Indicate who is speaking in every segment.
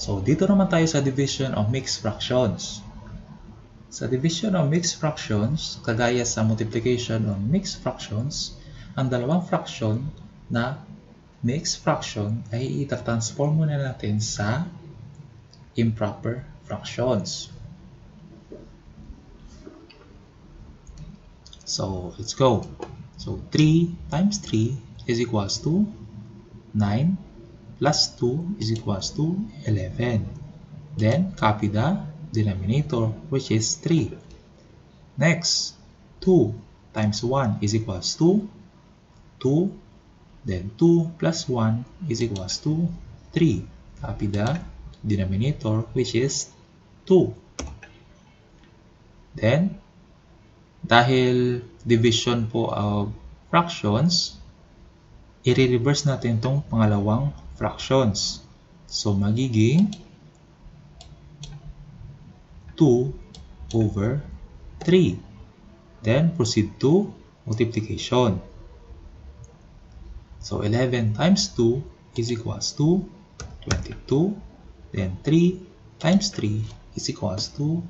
Speaker 1: So, dito naman tayo sa division of mixed fractions. Sa division of mixed fractions, kagaya sa multiplication of mixed fractions, ang dalawang fraction na mixed fraction ay itatransform muna natin sa improper fractions. So, let's go. So, 3 times 3 is equals to 9 plus 2 is equals to 11. Then, copy the denominator, which is 3. Next, 2 times 1 is equals to 2. Then, 2 plus 1 is equals to 3. Copy the denominator, which is 2. Then, dahil division po of fractions, i-reverse natin itong pangalawang fractions. So, magiging 2 over 3. Then, proceed to multiplication. So, 11 times 2 is equals to 22. Then, 3 times 3 is equals to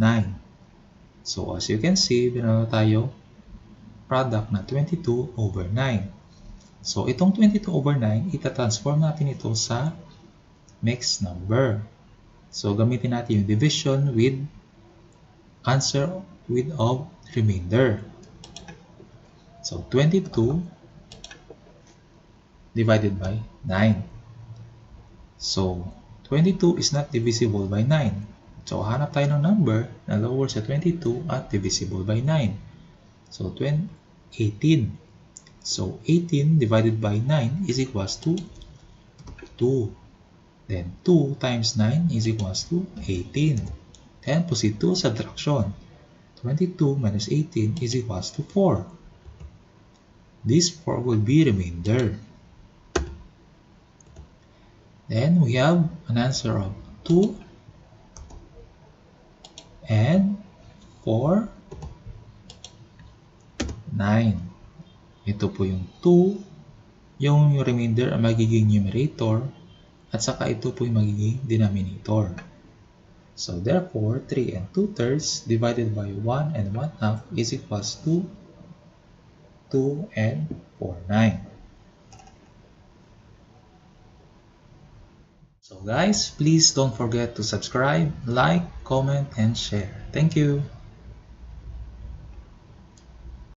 Speaker 1: 9. So, as you can see, meron tayo product na 22 over 9. So, itong 22 over 9, itatransform natin ito sa mixed number. So, gamitin natin yung division with answer with of remainder. So, 22 divided by 9. So, 22 is not divisible by 9. So, hanap tayo ng number na lower sa 22 at divisible by 9. So, 18. So, 18 divided by 9 is equals to 2. Then, 2 times 9 is equals to 18. Then, proceed to subtraction. 22 minus 18 is equals to 4. This 4 will be remainder. Then, we have an answer of 2 and 4, 9. Ito po yung 2, yung remainder ang magiging numerator, at saka ito po yung magiging denominator. So, therefore, 3 and 2/3 divided by 1 and 1/2 is equals to 2 and 4/9. So guys, please don't forget to subscribe, like, comment, and share. Thank you.